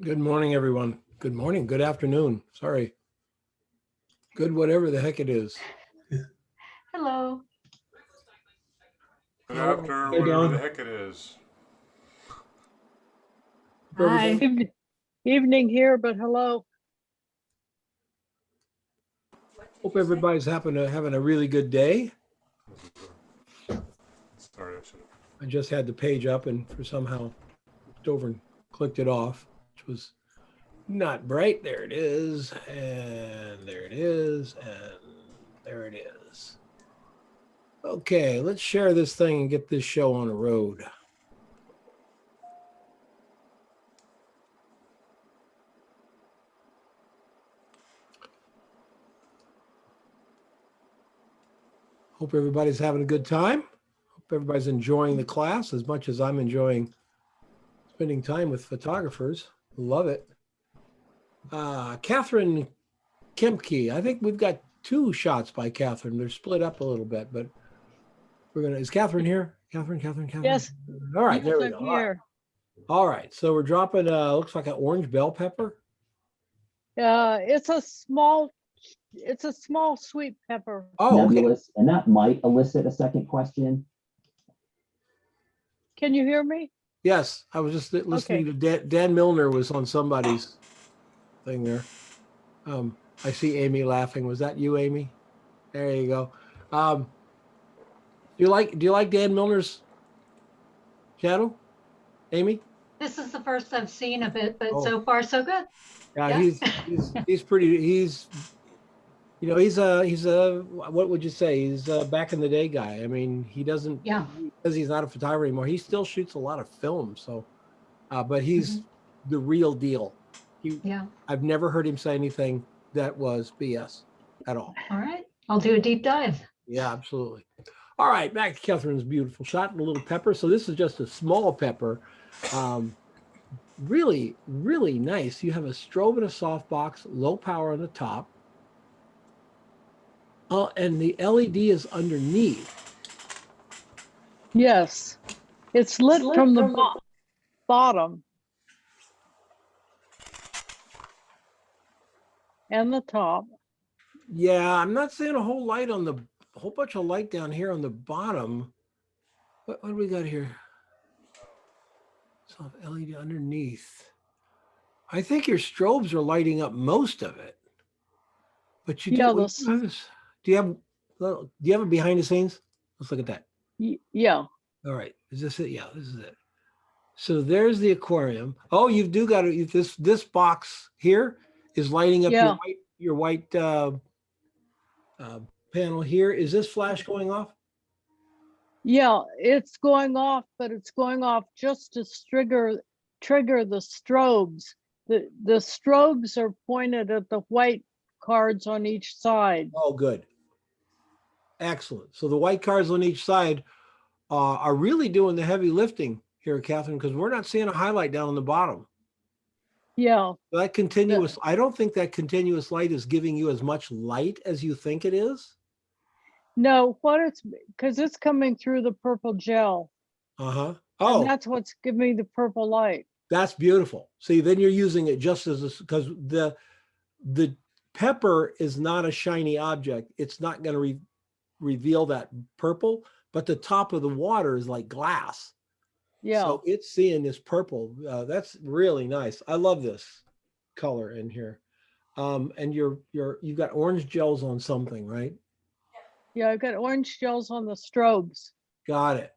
Good morning, everyone. Good morning, good afternoon. Sorry. Good whatever the heck it is. Hello. Good How afternoon, you whatever doing? the heck it is. Hope everybody- Hi. Evening here, but hello. Hope everybody's having a really good day. Sorry, I should have. I just had the page up and for somehow looked over and clicked it off, which was not bright. There it is, and there it is, and there it is. Okay, let's share this thing and get this show on the road. Hope everybody's having a good time. Hope everybody's enjoying the class as much as I'm enjoying spending time with photographers. Love it. Catherine Kemke. I think we've got two shots by Catherine. They're split up a little bit, but is Catherine here? Catherine. Yes. All right, Yes, there we I'm go. All right. here. All right. So we're dropping, looks like an orange bell pepper. It's a small sweet pepper. Oh, okay. nebulous, and that might elicit a second question. Can you hear me? Yes, I was just listening to Dan Milner was on somebody's thing there. I see Amy laughing. Was that you, Amy? There you go. Do you like Dan Milner's channel, Amy? This is the first I've seen of it, but Oh. so far so good. Yeah, Yeah. he's pretty. He's a what would you say? He's a back in the day guy. I mean, he doesn't. Yeah. Because he's not a photographer anymore. He still shoots a lot of film. So, but he's the real deal. Yeah. I've never heard him say anything that was BS at all. All right. I'll do a deep dive. Yeah, absolutely. All right, back to Catherine's beautiful shot and a little pepper. So this is just a small pepper. Really, really nice. You have a strobe and a softbox, low power on the top. And the LED is underneath. Yes. It's lit from the bottom and the top. Yeah, I'm not seeing a whole bunch of light down here on the bottom. What do we got here? So LED underneath. I think your strobes are lighting up most of it. But you do. Yeah, Do you have a behind the scenes? Let's look at that. yeah. All right. Is this it? Yeah, this is it. So there's the aquarium. Oh, you do got this box here is lighting up Yeah. your white panel here. Is this flash going off? Yeah, it's going off, but it's going off just to trigger the strobes. The strobes are pointed at the white cards on each side. Oh, good. Excellent. So the white cards on each side are really doing the heavy lifting here, Catherine, because we're not seeing a highlight down on the bottom. Yeah. That continuous, I don't think that continuous light is giving you as much light as you think it is. No, because it's coming through the purple gel. Uh-huh. Oh, And that's what's giving me the purple light. that's beautiful. See, then you're using it just as because the pepper is not a shiny object. It's not going to reveal that purple, but the top of the water is like glass. Yeah. So it's seeing this purple. That's really nice. I love this color in here. And you've got orange gels on something, right? Yeah, I've got orange gels on the strobes. Got it.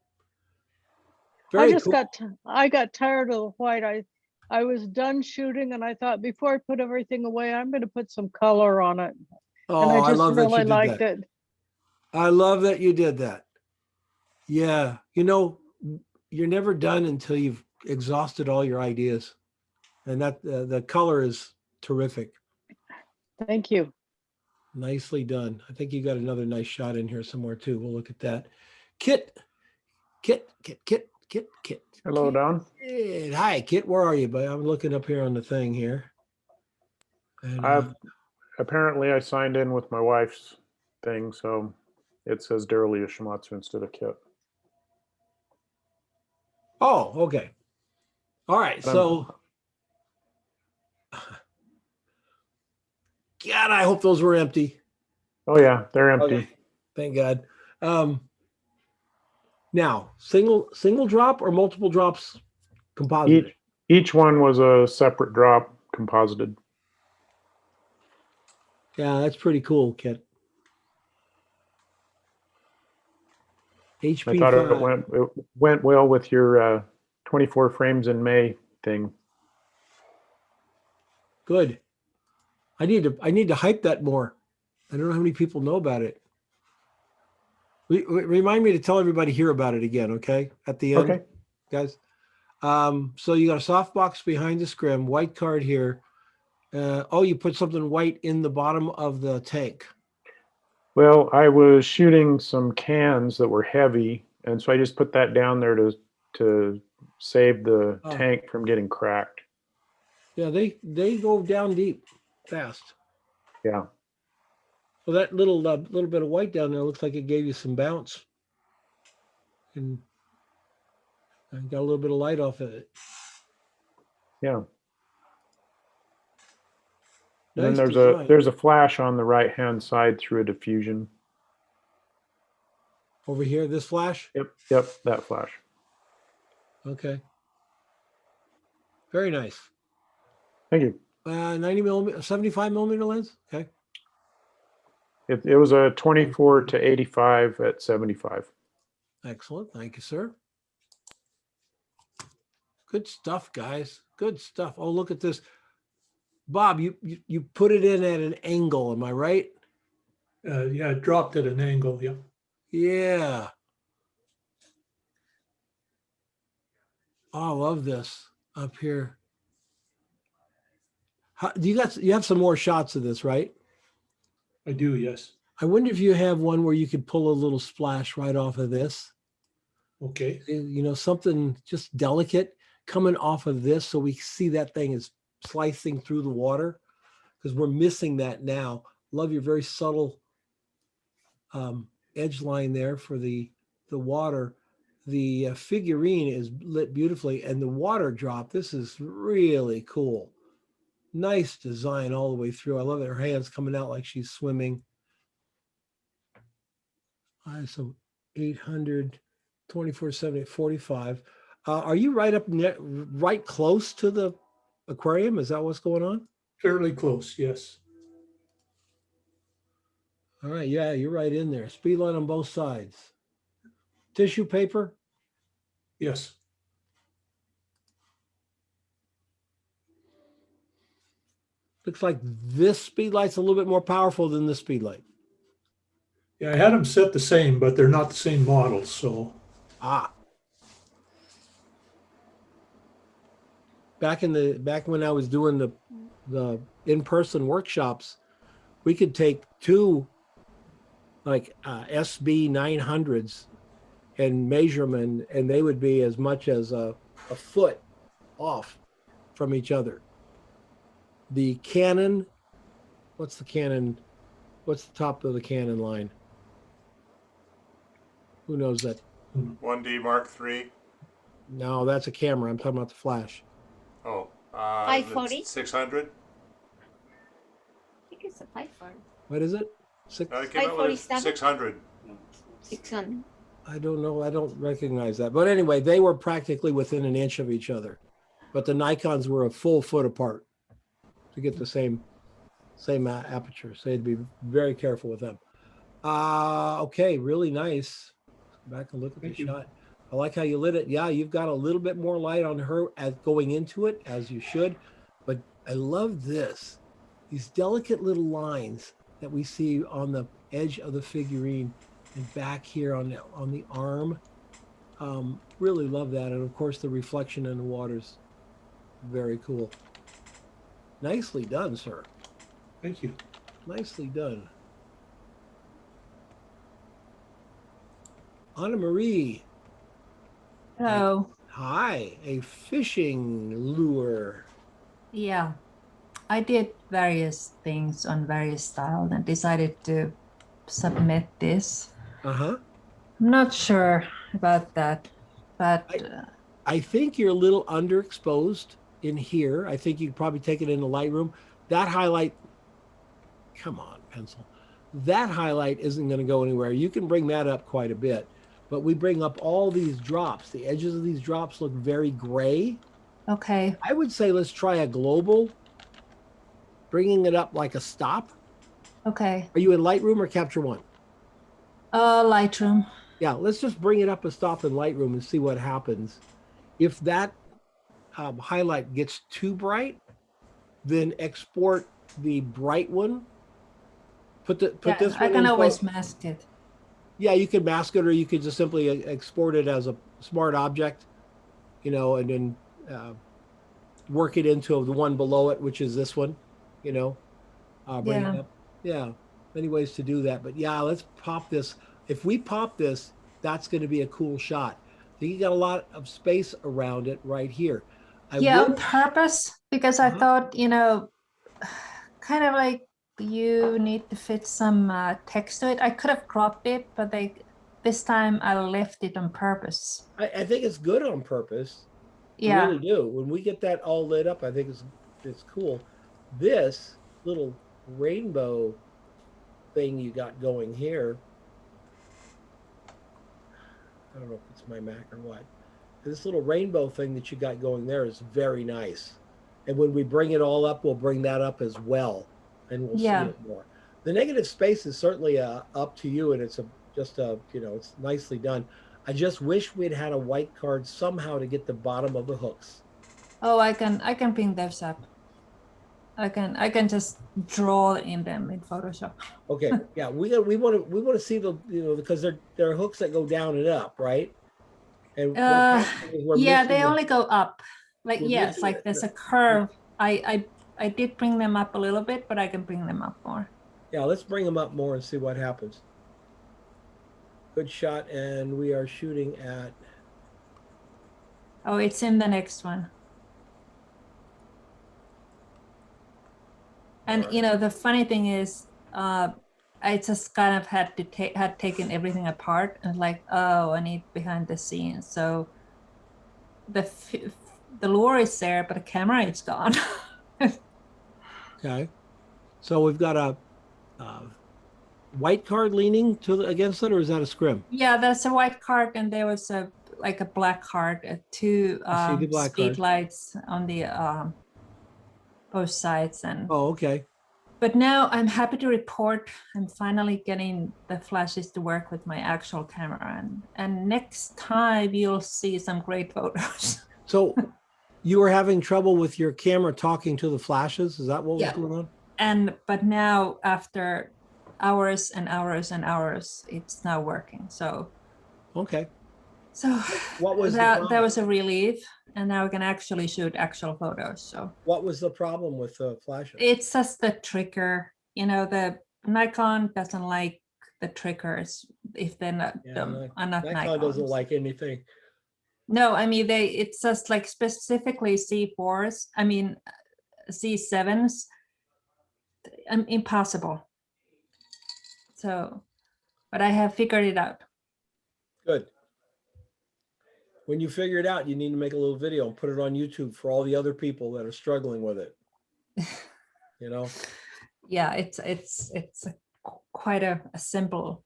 I got tired of the white. I was done shooting and I thought before I put everything away, I'm going to put some color on it. Oh, And I I just love that you really did liked that. it. I love that you did that. Yeah. You're never done until you've exhausted all your ideas. And that the color is terrific. Thank you. Nicely done. I think you got another nice shot in here somewhere too. We'll look at that. Kit. Hello, Don. Kit. Hi, Kit. Where are you? But I'm looking up here on the thing here. And, Apparently I signed in with my wife's thing, so it says Daralia Shimatsu instead of Kit. oh, okay. All right. So God, I hope those were empty. Oh yeah, they're empty. Okay. Thank God. Now, single drop or multiple drops composited? Each one was a separate drop composited. Yeah, that's pretty cool, Kit. I thought HP5. it went well with your 24 frames in May thing. Good. I need to hype that more. I don't know how many people know about it. Remind me to tell everybody here about it again, okay? At the end, Okay. guys. So you got a softbox behind the scrim, white card here. Oh, you put something white in the bottom of the tank. Well, I was shooting some cans that were heavy, and so I just put that down there to save the Oh. tank from getting cracked. Yeah, they go down deep, fast. Yeah. Well, that little bit of white down there looks like it gave you some bounce, and I got a little bit of light off of it. Yeah. And Nice then design. there's a flash on the right hand side through a diffusion. Over here, this flash. Yep, that flash. Okay. Very nice. Thank you. 90 millimeter, 75 millimeter lens. Okay. It was a 24 to 85 at 75. Excellent. Thank you, sir. Good stuff, guys. Good stuff. Oh, look at this. Bob, you put it in at an angle. Am I right? Yeah, it dropped at an angle. Yeah. Yeah. Oh, I love this up here. Do you have some more shots of this, right? I do. Yes. I wonder if you have one where you could pull a little splash right off of this. Okay. You know, something just delicate coming off of this, so we see that thing is slicing through the water, because we're missing that now. Love your very subtle edge line there for the water. The figurine is lit beautifully, and the water drop. This is really cool. Nice design all the way through. I love that her hands coming out like she's swimming. So 800, 2470, 45. Are you right right close to the aquarium? Is that what's going on? Fairly close. Yes. All right. Yeah, you're right in there. Speed line on both sides. Tissue paper. Yes. Looks like this speed light's a little bit more powerful than this speed light. Yeah, I had them set the same, but they're not the same models. So back when I was doing the in-person workshops, we could take two like SB 900s and measure them, and they would be as much as a foot off from each other. The Canon, what's the Canon? What's the top of the Canon line? Who knows that? 1D Mark III. No, that's a camera. I'm talking about the flash. Oh, 540? 600. I think it's a 540. What is it? Came out with 547? 600. 600. I don't know. I don't recognize that. But anyway, they were practically within an inch of each other. But the Nikons were a full foot apart to get the same aperture. So you had to be very careful with them. Okay, really nice. Back and look at the shot. I like how you lit it. Yeah, you've got a little bit more light on her as going into it, as you should. But I love this. These delicate little lines that we see on the edge of the figurine and back here on the arm. Really love that. And of course, the reflection in the water's very cool. Nicely done, sir. thank you. Nicely done. Anna Marie. Hello. Hi, a fishing lure. Yeah, I did various things on various styles and decided to submit this. Uh-huh. I'm not sure about that, but I think you're a little underexposed in here. I think you could probably take it in the Lightroom. That highlight come on, pencil. That highlight isn't going to go anywhere. You can bring that up quite a bit, but we bring up all these drops. The edges of these drops look very gray. Okay. I would say let's try a global, bringing it up like a stop. Okay. Are you in Lightroom or Capture One? Lightroom. Yeah, let's just bring it up a stop in Lightroom and see what happens. If that highlight gets too bright, then export the bright one. Put Yeah, this I one can in. always mask it. Yeah, you can mask it, or you could just simply export it as a smart object, and then work it into the one below it, which is this one, bring it Yeah. up. Yeah, many ways to do that. But yeah, let's pop this. If we pop this, that's going to be a cool shot. I think you got a lot of space around it right here. Yeah, on purpose, because I thought, kind of like you need to fit some text to it. I could have cropped it, but this time I left it on purpose. I think it's good on purpose. I Yeah. really do. When we get that all lit up, I think it's cool. This little rainbow thing you got going here, I don't know if it's my Mac or what. This little rainbow thing that you got going there is very nice. And when we bring it all up, we'll bring that up as well, and we'll see it more. The negative space is certainly up to you, and it's it's nicely done. I just wish we'd had a white card somehow to get the bottom of the hooks. Oh, I can bring those up. I can just draw in them in Photoshop. Okay, yeah, we want to see the because there are hooks that go down and up, right? And yeah, they only go up. Like yes, missing like there's a curve. I did bring them up a little bit, but I can bring them up more. Yeah, let's bring them up more and see what happens. Good shot, and we are shooting at. Oh, it's in the next one. And the funny thing is, I just kind of had taken everything apart and like, oh, I need behind the scenes. So the lure is there, but the camera is gone. Okay, so we've got a white card leaning against it, or is that a scrim? Yeah, that's a white card, and there was a black card, two speed lights on the both sides, and oh, okay. But now I'm happy to report I'm finally getting the flashes to work with my actual camera, and next time you'll see some great photos. So you were having trouble with your camera talking to the flashes? Is that what was going on? But now after hours and hours and hours, it's now working. So okay. So what was that was a relief, and now we can actually shoot actual photos. So what was the problem with the flashes? It's just the trigger. The Nikon doesn't like the triggers if they're not are not Nikon doesn't like anything. No, I mean it's just like specifically C4s. I mean C7s. Impossible. So, but I have figured it out. Good. When you figure it out, you need to make a little video and put it on YouTube for all the other people that are struggling with it. Yeah, it's quite a simple.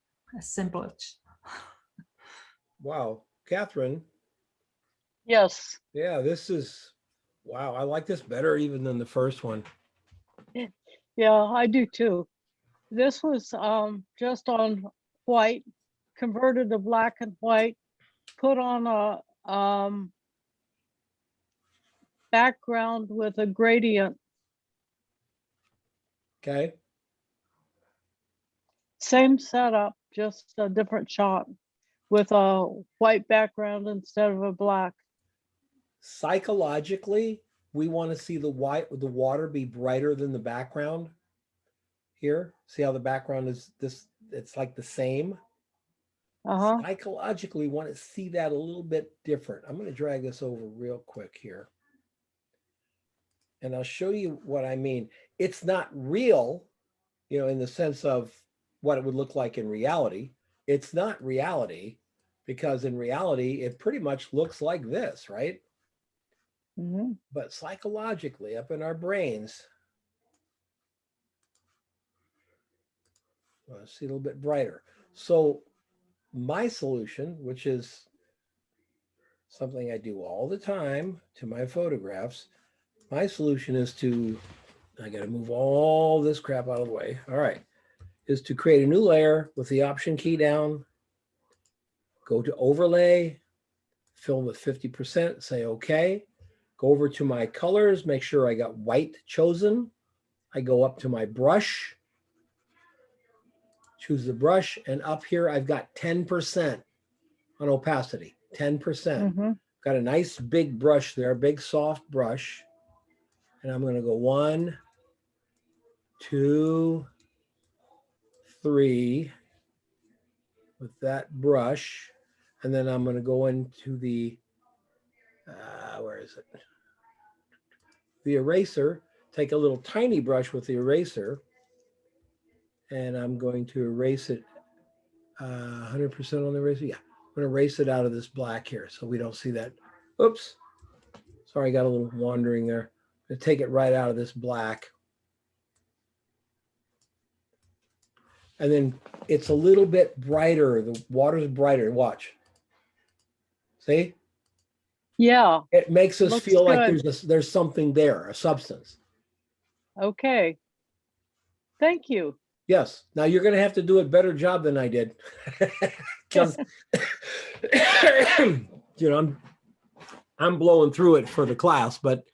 Wow, Catherine. Yes. Yeah, this is wow. I like this better even than the first one. Yeah, I do too. This was just on white, converted to black and white, put on a background with a gradient. Okay. Same setup, just a different shot with a white background instead of a black. Psychologically, we want to see the water be brighter than the background. Here, see how the background is this, it's like the same. Psychologically, we want to see that a little bit different. I'm going to drag this over real quick here. And I'll show you what I mean. It's not real, in the sense of what it would look like in reality. It's not reality, because in reality, it pretty much looks like this, right? But psychologically, up in our brains, See a little bit brighter. So my solution, which is something I do all the time to my photographs, my solution is to, I got to move all this crap out of the way. All right, is to create a new layer with the Option key down, go to overlay, fill with 50%, say okay. Go over to my colors, make sure I got white chosen. I go up to my brush, choose the brush, and up here I've got 10% on opacity, 10%. Mm-hmm. Got a nice big brush there, big soft brush. And I'm gonna go 1, 2, 3 with that brush. And then I'm gonna go into the, where is it? The eraser, take a little tiny brush with the eraser, and I'm going to erase it 100% on the eraser. Yeah, I'm going to erase it out of this black here so we don't see that. Oops. Sorry, I got a little wandering there. I'm going to take it right out of this black. And then it's a little bit brighter. The water's brighter. Watch. See? Yeah. It makes us Looks feel like good. there's something there, a substance. Okay. Thank you. Yes. Now you're going to have to do a better job than I did. Because, you know, I'm blowing through it for the class, but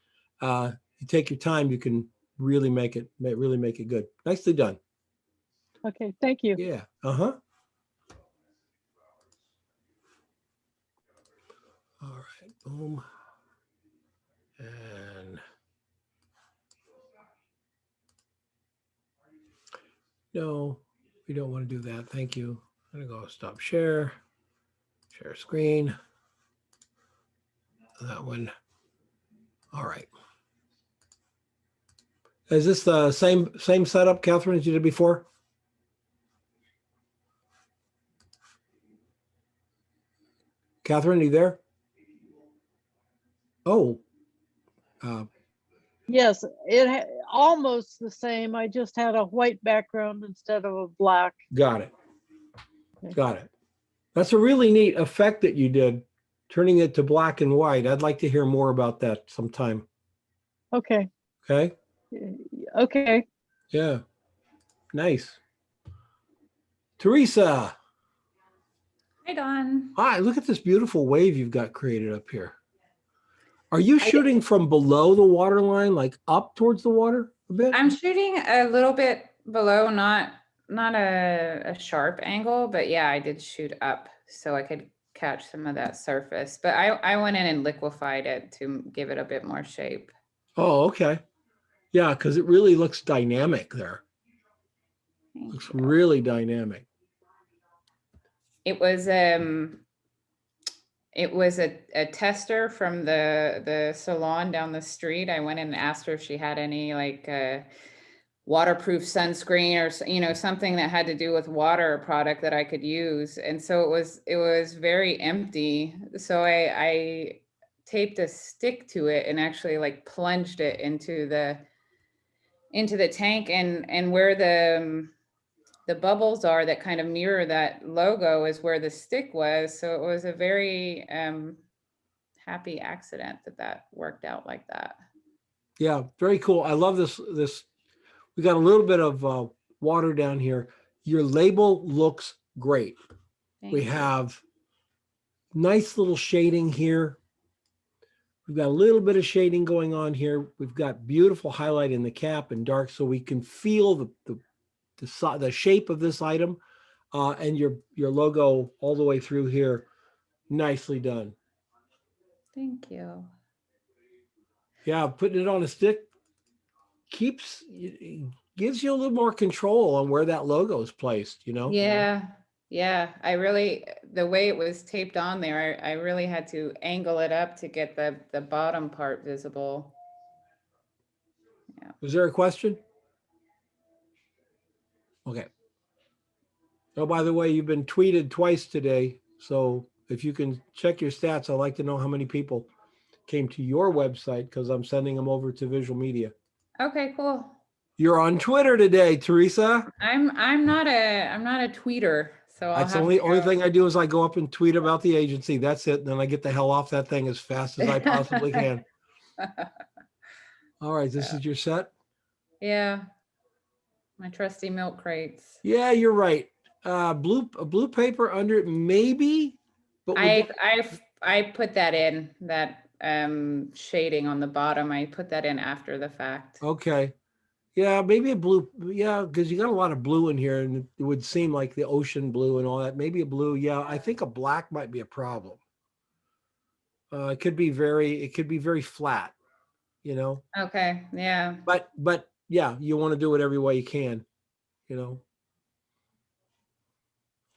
you take your time, you can really make it good. Nicely done. Okay. Thank you. Yeah. Uh-huh. All right. Boom. And no, we don't want to do that. Thank you. I'm going to go stop share screen. That one. All right. Is this the same setup, Catherine, as you did before? Catherine, are you there? Oh. Yes, almost the same. I just had a white background instead of a black. Got it. Got it. That's a really neat effect that you did, turning it to black and white. I'd like to hear more about that sometime. Okay. Okay. Okay. Yeah. Nice. Teresa. Hi, Dawn. Hi, look at this beautiful wave you've got created up here. Are you shooting from below the water line, like up towards the water a bit? I'm shooting a little bit below, not a sharp angle, but yeah, I did shoot up so I could catch some of that surface. But I went in and liquefied it to give it a bit more shape. Oh, okay. Yeah, because it really looks dynamic there. Thank Looks you. really dynamic. It was a tester from the salon down the street. I went in and asked her if she had any like waterproof sunscreen or something that had to do with water product that I could use. And so it was very empty. So I taped a stick to it and actually like plunged it into the tank, and where the bubbles are that kind of mirror that logo is where the stick was. So it was a very happy accident that worked out like that. Yeah, very cool. I love this. We got a little bit of water down here. Your label looks great. Thank We you. have nice little shading here. We've got a little bit of shading going on here. We've got beautiful highlight in the cap and dark, so we can feel the shape of this item, and your logo all the way through here. Nicely done. Thank you. Yeah, putting it on a stick gives you a little more control on where that logo is placed, you know? Yeah. I really, the way it was taped on there, I really had to angle it up to get the bottom part visible. Was there a question? Okay. Oh, by the way, you've been tweeted twice today. So if you can check your stats, I'd like to know how many people came to your website, because I'm sending them over to Visual Media. Okay, cool. You're on Twitter today, Teresa. I'm not a tweeter, so I'll That's the have only to only go. thing I do is I go up and tweet about the agency. That's it. Then I get the hell off that thing as fast as I possibly can. All right, this is your set. Yeah, my trusty milk crates. Yeah, you're right. Blue paper under it, maybe. But with I put that in that shading on the bottom. I put that in after the fact. okay. Yeah, maybe a blue. Yeah, because you got a lot of blue in here, and it would seem like the ocean blue and all that. Maybe a blue. Yeah, I think a black might be a problem. It could be very flat, you know. Okay, yeah. But yeah, you want to do it every way you can, you know.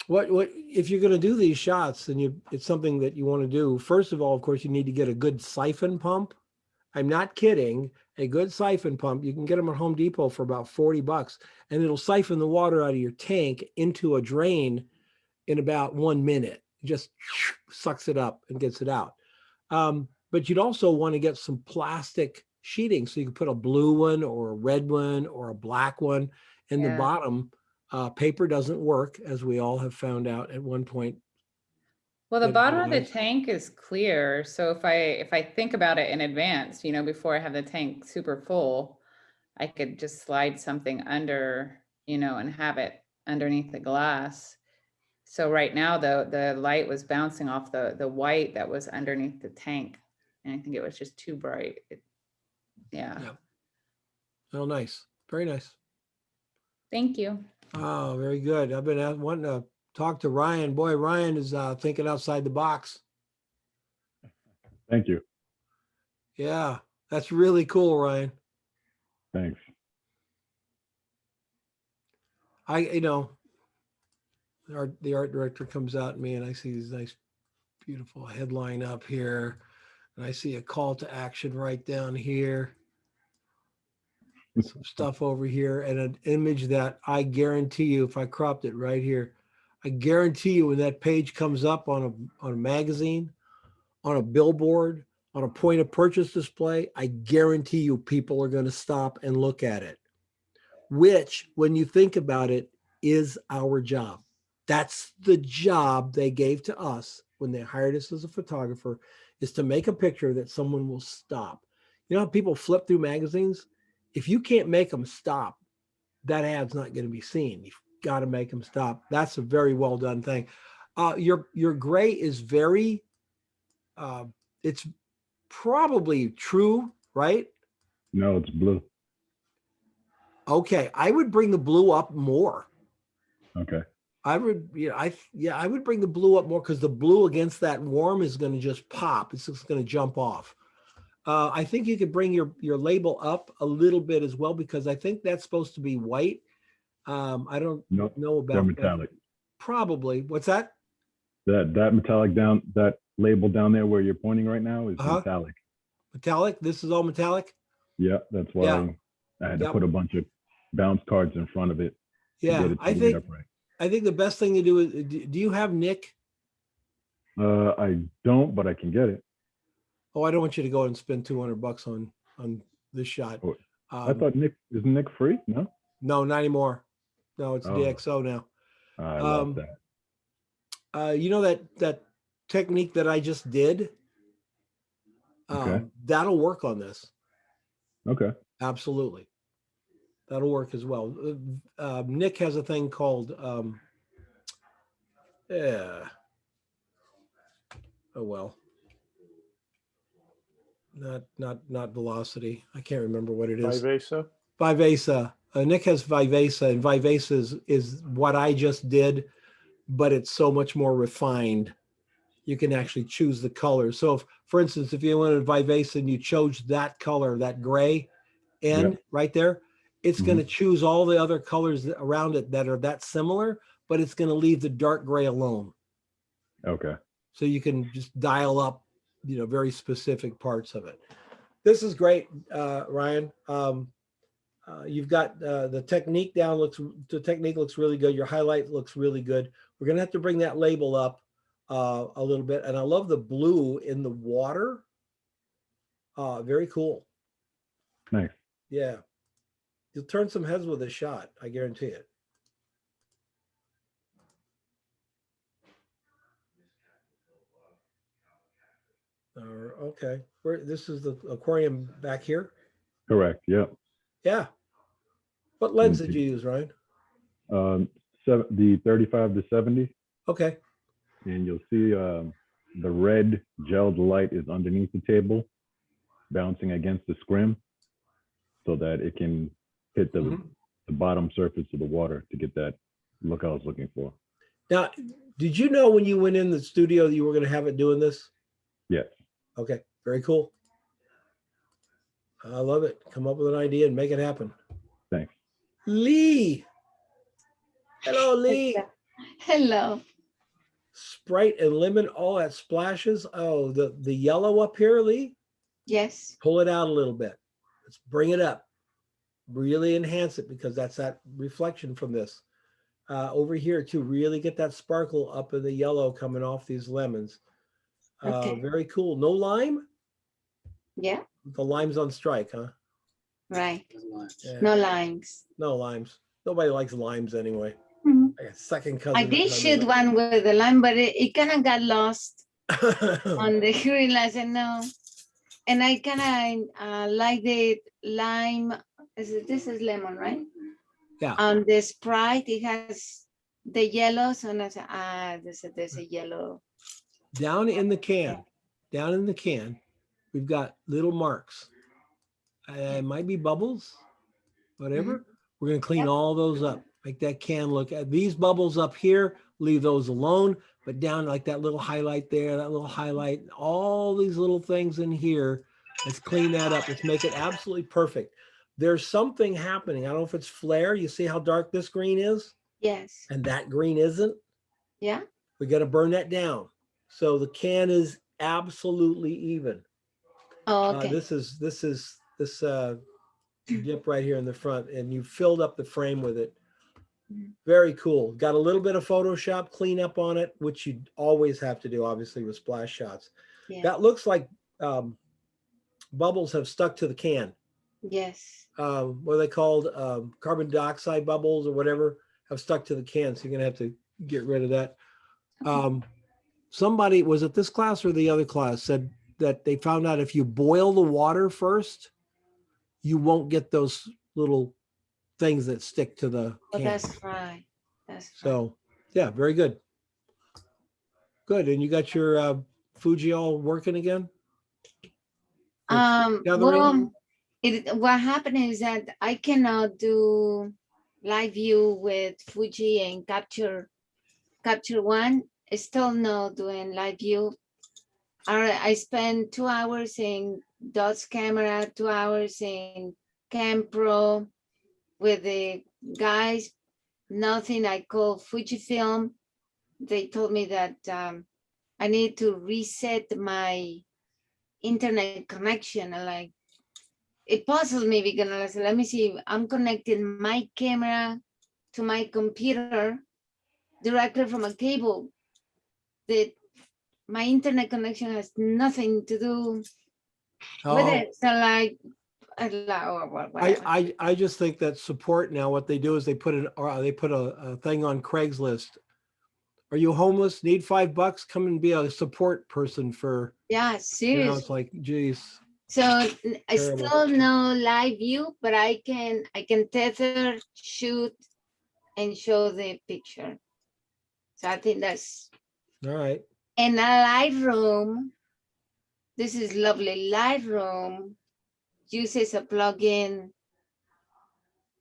What if you're going to do these shots and it's something that you want to do? First of all, of course, you need to get a good siphon pump. I'm not kidding. A good siphon pump, you can get them at Home Depot for about $40, and it'll siphon the water out of your tank into a drain in about 1 minute. It just sucks it up and gets it out. But you'd also want to get some plastic sheeting, so you can put a blue one or a red one or a black one in the Yeah. bottom. Paper doesn't work, as we all have found out at one point. Well, the That bottom of the otherwise- tank is clear, so if I think about it in advance, you know, before I have the tank super full, I could just slide something under, you know, and have it underneath the glass. So right now, the light was bouncing off the white that was underneath the tank, and I think it was just too bright. Yeah. Yeah. Oh, nice. Very nice. Thank you. Oh, very good. I've been wanting to talk to Ryan. Boy, Ryan is thinking outside the box. Thank you. Yeah, that's really cool, Ryan. Thanks. The art director comes out at me and I see this nice, beautiful headline up here. And I see a call to action right down here. Some stuff over here and an image that I guarantee you, if I cropped it right here, I guarantee you when that page comes up on a magazine, on a billboard, on a point of purchase display, I guarantee you people are going to stop and look at it, which, when you think about it, is our job. That's the job they gave to us when they hired us as a photographer, is to make a picture that someone will stop. You know how people flip through magazines? If you can't make them stop, that ad's not going to be seen. You've got to make them stop. That's a very well done thing. Your gray is very, it's probably true, right? No, it's blue. Okay, I would bring the blue up more. Okay. I would bring the blue up more, because the blue against that warm is going to just pop. It's just going to jump off. I think you could bring your label up a little bit as well, because I think that's supposed to be white. I don't Nope. know They're about metallic. Probably. What's that? That metallic that label down there where you're pointing right now is metallic. Metallic? This is all metallic? Yeah, that's why I had to put a bunch of bounce cards in front of it. Yeah, I think the best thing to do is, do you have Nick? I don't, but I can get it. Oh, I don't want you to go and spend $200 on this shot. I thought isn't Nick free? No? No, not anymore. No, it's DxO now. I love that. You know that technique that I just did? That'll work on this. Okay. Absolutely. That'll work as well. Nick has a thing called, not velocity. I can't remember what it is. Vivesa. Vivesa. Nick has Vivesa, and Vivesa is what I just did, but it's so much more refined. You can actually choose the color. So for instance, if you wanted Vivesa and you chose that color, that gray end right there, it's going to choose all the other colors around it that are that similar, but it's going to leave the dark gray alone. Okay. So you can just dial up, very specific parts of it. This is great, Ryan. You've got the technique down. The technique looks really good. Your highlight looks really good. We're going to have to bring that label up a little bit. And I love the blue in the water. Very cool. Nice. Yeah. You'll turn some heads with a shot. I guarantee it. Okay. This is the aquarium back here? Correct. Yep. Yeah. What lens did you use, Ryan? The 35 to 70, Okay. and you'll see the red gelled light is underneath the table, bouncing against the scrim, so that it can hit the bottom surface of the water to get that look I was looking for. Now, did you know when you went in the studio that you were going to have it doing this? Yes. Okay. Very cool. I love it. Come up with an idea and make it happen. Thanks. Lee. Hello, Lee. Hello. Sprite and lemon, all that splashes. Oh, the yellow up here, Lee. Yes. Pull it out a little bit. Let's bring it up. Really enhance it because that's that reflection from this. Over here too, really get that sparkle up in the yellow coming off these lemons. Okay. Very cool. No lime? Yeah. The lime's on strike, huh? Right. Yeah. No limes. No limes. Nobody likes limes anyway. Mhm. I got second cousin. I did shoot one with the lime, but it kind of got lost one. on the grill. I said no. And I kind of like the lime. This is lemon, right? Yeah. On the Sprite, it has the yellow. So I said, there's a yellow. Down in the can, we've got little marks. It might be bubbles, whatever. We're going to clean all those up. Make that can look at these bubbles up here, leave those alone, but down like that little highlight there, that little highlight, all these little things in here. Let's clean that up. Let's make it absolutely perfect. There's something happening. I don't know if it's flare. You see how dark this green is? Yes. And that green isn't? Yeah. We got to burn that down. So the can is absolutely even. Oh, okay. This dip right here in the front, and you filled up the frame with it. Very cool. Got a little bit of Photoshop cleanup on it, which you always have to do, obviously, with splash shots. Yeah. That looks like bubbles have stuck to the can. Yes. What are they called? Carbon dioxide bubbles or whatever have stuck to the can. So you're gonna have to get rid of that. Somebody, was it this class or the other class, said that they found out if you boil the water first, you won't get those little things that stick to the Oh, can. that's right. That's right. So yeah, very good. Good. And you got your Fuji all working again? Well, what happened is that I cannot do live view with Fuji and capture one. I still not doing live view. I spent 2 hours in DOTS camera, 2 hours in Cam Pro with the guys. Nothing. I called Fujifilm. They told me that I need to reset my internet connection. And like, it puzzles me because I said, let me see, I'm connecting my camera to my computer directly from a cable. That my internet connection has nothing to do with it. So like, I just think that support now, what they do is they put a thing on Craigslist. Are you homeless? Need $5? Come and be a support person for. Yeah, seriously. It's like, geez. So I still no live view, but I can tether, shoot, and show the picture. So I think that's all right. And a Lightroom, this is lovely. Lightroom uses a plugin.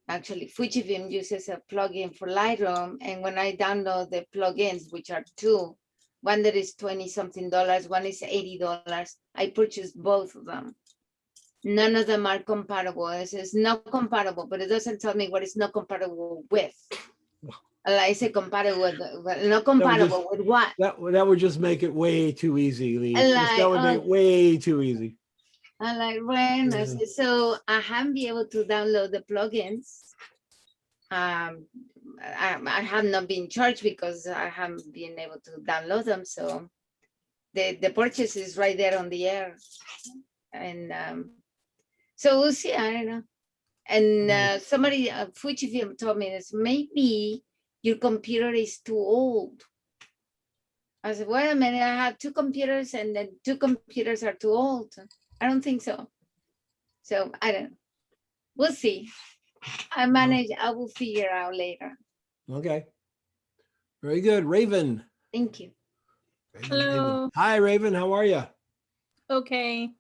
Actually, Fujifilm uses a plugin for Lightroom. And when I download the plugins, which are two, one that is $20-something, one is $80, I purchased both of them. None of them are compatible. It says not compatible, but it doesn't tell me what it's not compatible with. Like I say compatible with, not compatible with what? That would just make it way too easy, Lee. Like, that would make it way too easy. I like, when so I haven't been able to download the plugins. I have not been charged because I haven't been able to download them. So the purchase is right there on the air. And so we'll see. I don't know. And somebody, Fujifilm told me this, maybe your computer is too old. I said, wait a minute, I have two computers and then two computers are too old. I don't think so. So I don't know. We'll see. I will figure out later. Okay. Very good. Raven. Thank you. Hello. Hi, Raven. How are you? Okay.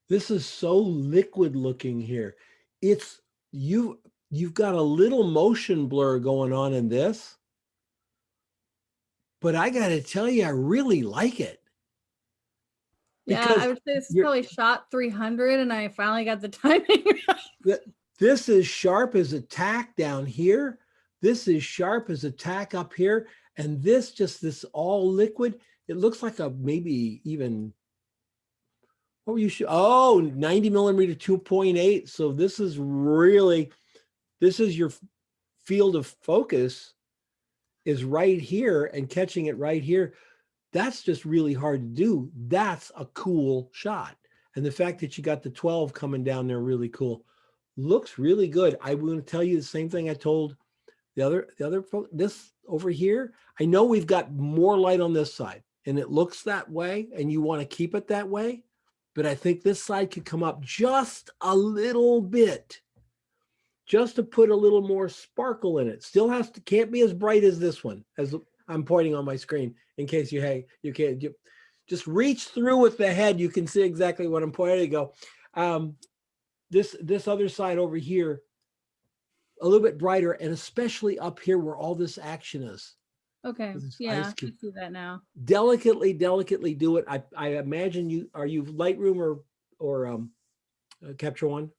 This is so liquid looking here. It's you've got a little motion blur going on in this, but I got to tell you, I really like it. Yeah, I would say this is probably shot 300 and I finally got the timing right. This is sharp as a tack down here. This is sharp as a tack up here. And this all liquid. It looks like a maybe even, what were you shooting? Oh, 90 millimeter 2.8. So this is your field of focus is right here and catching it right here. That's just really hard to do. That's a cool shot. And the fact that you got the 12 coming down there, really cool. Looks really good. I will tell you the same thing I told the other this over here. I know we've got more light on this side and it looks that way and you want to keep it that way, but I think this side could come up just a little bit, just to put a little more sparkle in it. Still can't be as bright as this one, as I'm pointing on my screen in case you can't just reach through with the head. You can see exactly what I'm pointing to go. This other side over here, a little bit brighter, and especially up here where all this action is. Okay, yeah, I can see that now. Delicately do it. I imagine are you Lightroom or Capture One?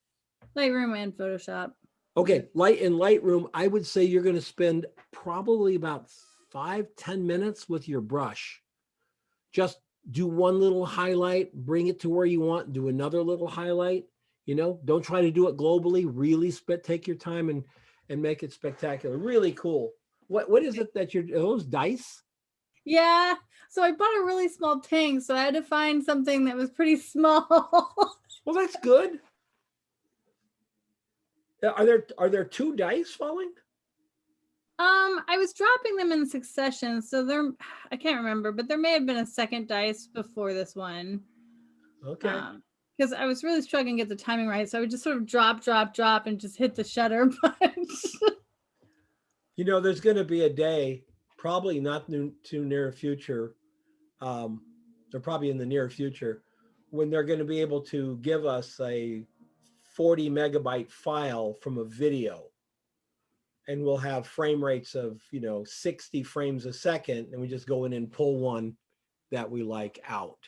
Lightroom and Photoshop. Okay, Lightroom, I would say you're going to spend probably about 5-10 minutes with your brush. Just do one little highlight, bring it to where you want, do another little highlight. Don't try to do it globally. Really take your time and make it spectacular. Really cool. What is it that are those dice? Yeah, so I bought a really small tank, so I had to find something that was pretty small. Well, that's good. Are there two dice falling? I was dropping them in succession, so I can't remember, but there may have been a second dice before this one. Okay. Because I was really struggling to get the timing right, so I would just sort of drop, and just hit the shutter button. There's going to be a day, probably not too near future, or probably in the near future, when they're going to be able to give us a 40 megabyte file from a video. And we'll have frame rates of, 60 frames a second, and we just go in and pull one that we like out.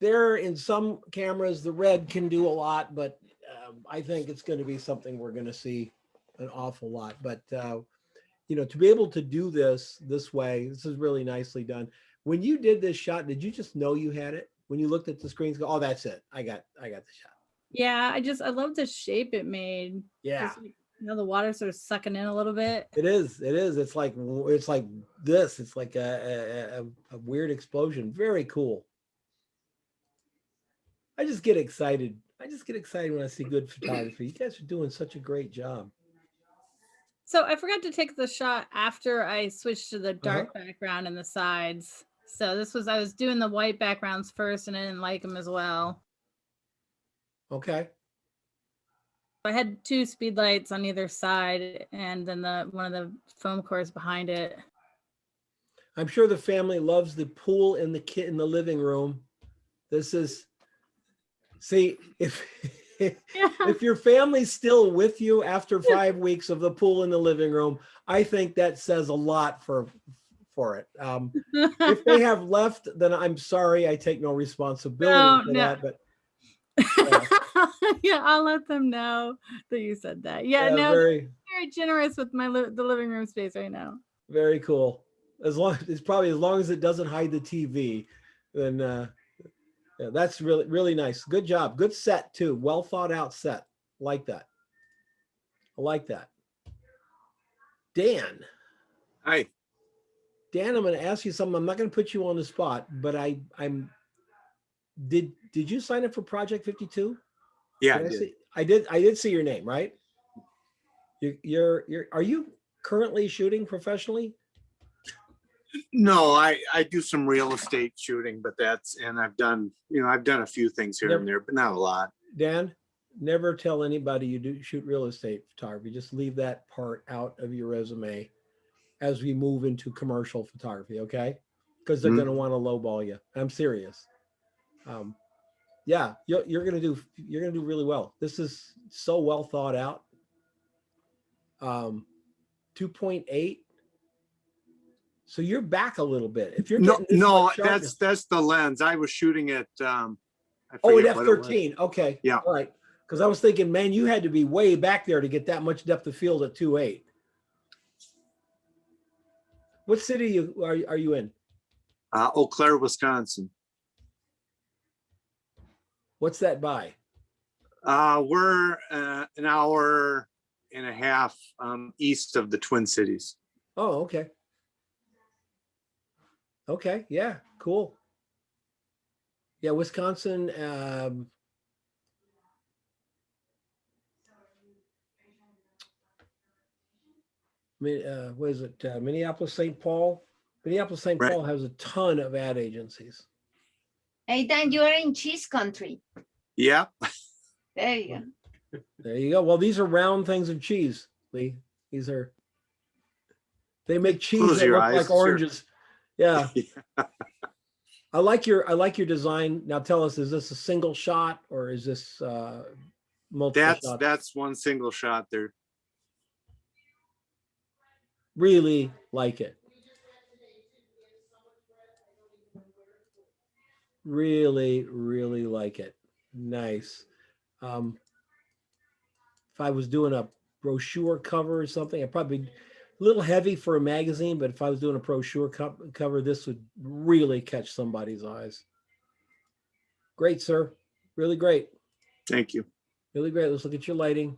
There, in some cameras, the red can do a lot, but I think it's going to be something we're going to see an awful lot. But, to be able to do this way, this is really nicely done. When you did this shot, did you just know you had it? When you looked at the screens, go, oh, that's it. I got the shot. Yeah, I love the shape it made. Yeah. The water sort of sucking in a little bit. It is. It's like this. It's like a weird explosion. Very cool. I just get excited. When I see good photography. You guys are doing such a great job. So I forgot to take the shot after I switched to the dark background and the sides. So I was doing the white backgrounds first and I didn't like them as well. Okay. I had two speed lights on either side and then one of the foam cores behind it. I'm sure the family loves the pool in the living room. If if your family's still with you after 5 weeks of the pool in the living room, I think that says a lot for it. If they have left, then I'm sorry. I take no responsibility for that. But yeah, I'll let them know that you said that. Yeah, no, very generous with the living room space right now. Very cool. As long as it doesn't hide the TV, then yeah, that's really, really nice. Good job. Good set too. Well thought out set. Like that. I like that. Dan. Hi. Dan, I'm going to ask you something. I'm not going to put you on the spot, but did you sign up for Project 52? Yeah, Did I I did. see? I did see your name, right? Are you currently shooting professionally? No, I do some real estate shooting, but and I've done a few things here and there, but not a lot. Dan, never tell anybody you do shoot real estate photography. Just leave that part out of your resume as we move into commercial photography, okay? Because they're going to want to lowball you. I'm serious. Yeah, you're gonna do really well. This is so well thought out. 2.8. So you're back a little bit. If you're getting this No, much sharpness, that's the lens. I was shooting at I oh, an forget what it was. f13. Okay, Yeah. all right. Because I was thinking, man, you had to be way back there to get that much depth of field at 2.8. What city are you in? Eau Claire, Wisconsin. What's that by? We're an hour and a half east of the Twin Cities. Oh, okay. Okay, yeah, cool. Yeah, Wisconsin. What is it? Minneapolis, St. Paul. Minneapolis, St. Right. Paul has a ton of ad agencies. Hey, Dan, you are in cheese country. Yeah. There you go. There you go. Well, these are round things of cheese, Lee. They make cheese Close that your look eyes, like sure. oranges. Yeah. I like your design. Now tell us, is this a single shot or is this multiple shots? That's one single shot there. Really like it. Really, really like it. Nice. If I was doing a brochure cover or something, I'd probably be a little heavy for a magazine, but if I was doing a brochure cover, this would really catch somebody's eyes. Great, sir. Really great. Thank you. Really great. Let's look at your lighting.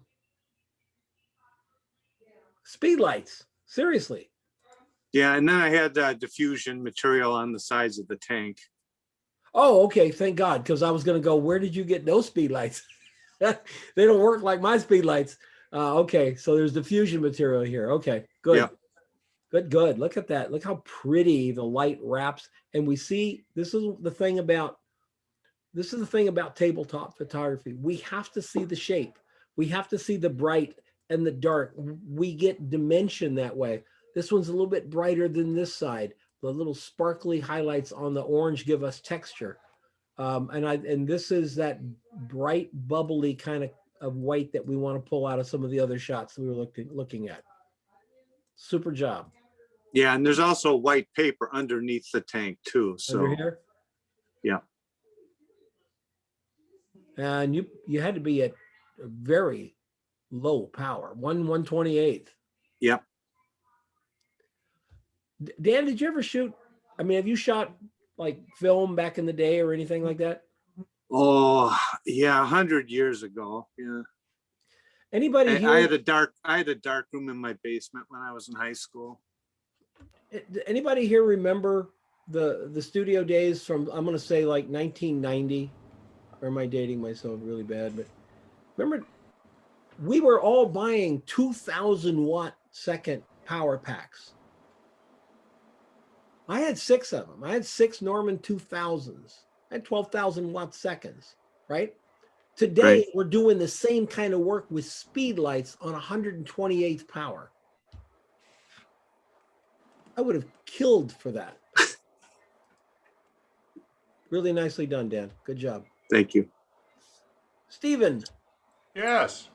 Speed lights. Seriously. Yeah, and then I had diffusion material on the sides of the tank. Oh, okay. Thank God. Because I was going to go, where did you get those speed lights? They don't work like my speed lights. Okay. So there's diffusion material here. Okay. Good. Yeah. Good. Look at that. Look how pretty the light wraps. And we see, this is the thing about tabletop photography. We have to see the shape. We have to see the bright and the dark. We get dimension that way. This one's a little bit brighter than this side. The little sparkly highlights on the orange give us texture. And this is that bright, bubbly kind of white that we want to pull out of some of the other shots that we were looking at. Super job. Yeah, and there's also white paper underneath the tank too. So under here. Yeah. And you had to be at a very low power, 1/128th. Yep. Dan, did you ever shoot? I mean, have you shot like film back in the day or anything like that? Oh, yeah, 100 years ago. Yeah. Anybody here? I had a dark room in my basement when I was in high school. Anybody here remember the studio days from, I'm going to say like 1990? Or am I dating myself really bad? But remember, we were all buying 2,000 watt second power packs. I had 6 of them. I had 6 Norman 2000s. I had 12,000 watt seconds, right? Today, Right. We're doing the same kind of work with speed lights on 128th power. I would have killed for that. Really nicely done, Dan. Good job. Thank you. Stephen. Yes.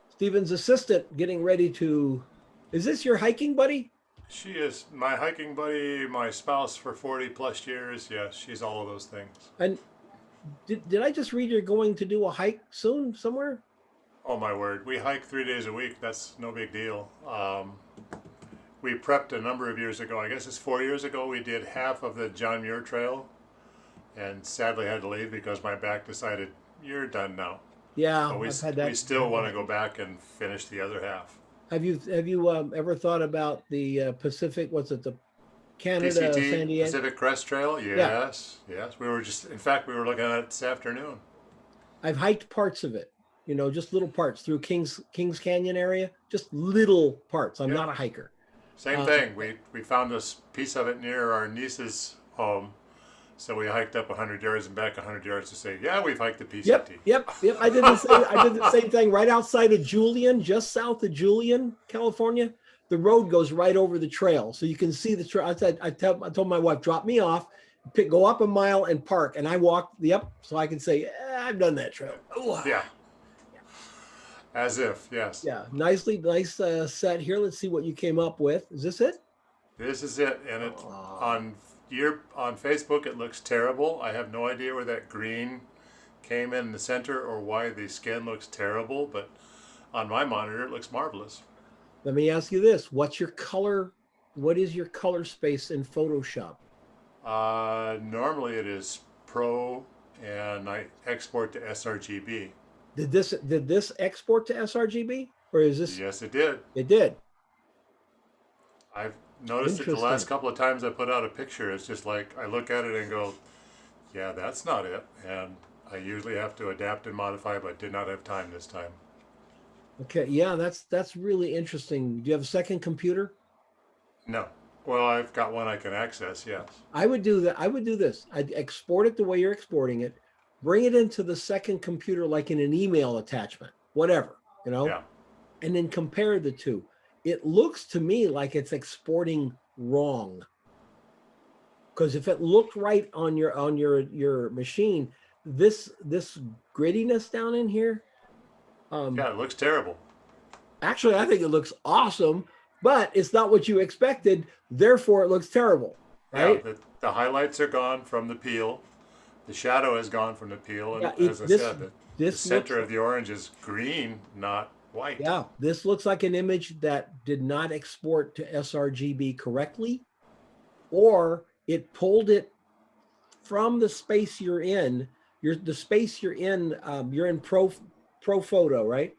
Stephen's assistant getting ready to, is this your hiking buddy? She is my hiking buddy, my spouse for 40 plus years. Yes, she's all of those things. And did I just read you're going to do a hike soon somewhere? Oh my word. We hike 3 days a week. That's no big deal. We prepped a number of years ago. I guess it's 4 years ago. We did half of the John Muir Trail and sadly had to leave because my back decided you're done now. Yeah, But I've had that. we still want to go back and finish the other half. Have you ever thought about the Pacific? What's it? The Canada, PCT, San Diego. Pacific Crest Trail. Yes, yes. We were looking at it this afternoon. I've hiked parts of it. you know, just little parts through Kings Canyon area, just little parts. I'm Yeah. not a hiker. Same thing. We found this piece of it near our niece's home. So we hiked up 100 yards and back 100 yards to say, yeah, we've hiked the PCT. Yep. I did the same thing right outside of Julian, just south of Julian, California. The road goes right over the trail, so you can see the trail. I told my wife, drop me off, go up a mile and park, and I walked so I can say, I've done that trail. Ooh. Yeah. As if, yes. Yeah, nice set here. Let's see what you came up with. Is this it? This is it, and it on Facebook it looks terrible. I have no idea where that green came in the center or why the skin looks terrible, but on my monitor it looks marvelous. Let me ask you this: what's your color? What is your color space in Photoshop? Normally it is Pro, and I export to sRGB. Did this export to sRGB, or is this? Yes, it did. It did. I've noticed it the last couple of times I put out a picture. It's just like I look at it and go, yeah, that's not it. And I usually have to adapt and modify, but did not have time this time. Okay, yeah, that's really interesting. Do you have a second computer? No. Well, I've got one I can access, yes. I would do that. I would do this. I'd export it the way you're exporting it, bring it into the second computer like in an email attachment, whatever, you know, Yeah. and then compare the two. It looks to me like it's exporting wrong. Because if it looked right on your machine, this grittiness down in here, Yeah, it looks terrible. actually I think it looks awesome, but it's not what you expected. Therefore, it looks terrible, right? Yeah, the highlights are gone from the peel. The shadow has gone from the peel, and Yeah, as I said, the this center looks- of the orange is green, not white. Yeah, this looks like an image that did not export to sRGB correctly, or it pulled it from the space you're in. The space you're in pro photo, right?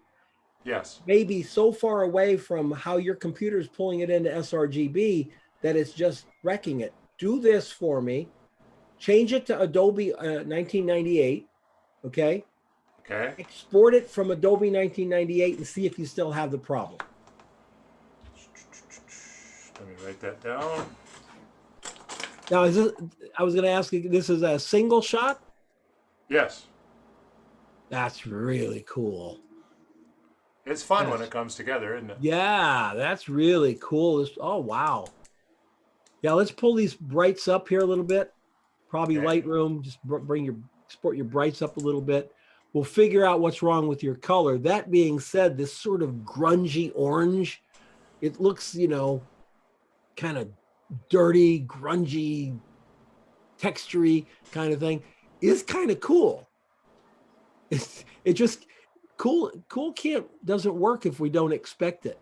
Yes. Maybe so far away from how your computer is pulling it into sRGB that it's just wrecking it. Do this for me. Change it to Adobe 1998, okay? Okay. Export it from Adobe 1998 and see if you still have the problem. Let me write that down. Now, I was going to ask you, this is a single shot? Yes. That's really cool. It's fun when it comes together, isn't it? Yeah, that's really cool. Oh, wow. Yeah, let's pull these brights up here a little bit. Probably Okay. Lightroom, just export your brights up a little bit. We'll figure out what's wrong with your color. That being said, this sort of grungy orange, it looks, you know, kind of dirty, grungy, textury kind of thing, is kind of cool. It just cool doesn't work if we don't expect it.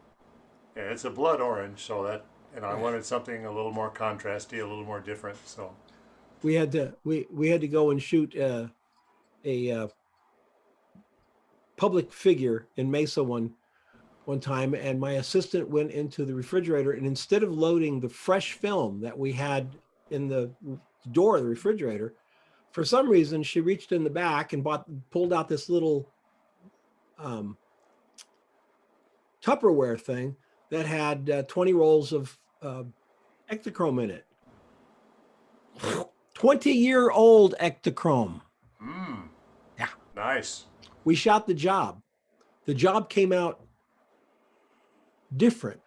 Yeah, it's a blood orange, so that, and I wanted something a little more contrasty, a little more different. So We had to go and shoot a public figure in Mesa one time, and my assistant went into the refrigerator, and instead of loading the fresh film that we had in the door of the refrigerator, for some reason she reached in the back and pulled out this little Tupperware thing that had 20 rolls of Ektachrome in it. 20-year-old Ektachrome. Yeah. nice. We shot the job. The job came out different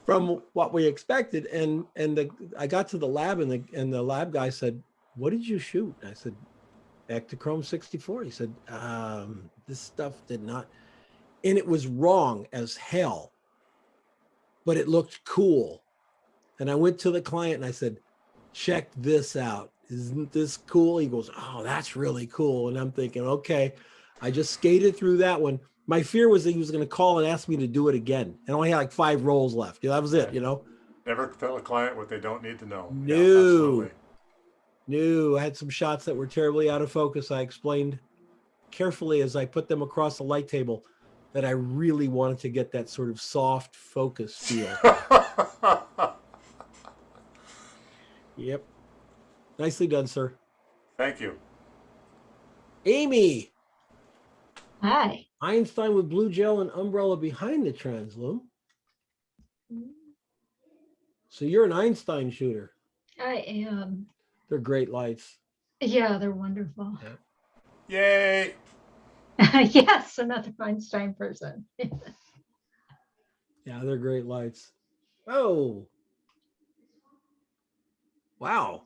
from what we expected. And I got to the lab, and the lab guy said, "What did you shoot?" And I said, "Ektachrome 64." He said, "This stuff did not," and it was wrong as hell, but it looked cool. And I went to the client and I said, "Check this out. Isn't this cool?" He goes, "Oh, that's really cool." And I'm thinking, okay, I just skated through that one. My fear was that he was going to call and ask me to do it again. And I only had like 5 rolls left. Yeah, that was it, you know? Never tell a client what they don't need to know. No. Yeah, absolutely. No, I had some shots that were terribly out of focus. I explained carefully as I put them across the light table that I really wanted to get that sort of soft focus feel. Yep. Nicely done, sir. Thank you. Amy, Hi. Einstein with blue gel and umbrella behind the translume. So you're an Einstein shooter. I am. They're great lights. Yeah, they're wonderful. Yeah. Yay! Yes, another Einstein person. Yeah, they're great lights. Oh. Wow.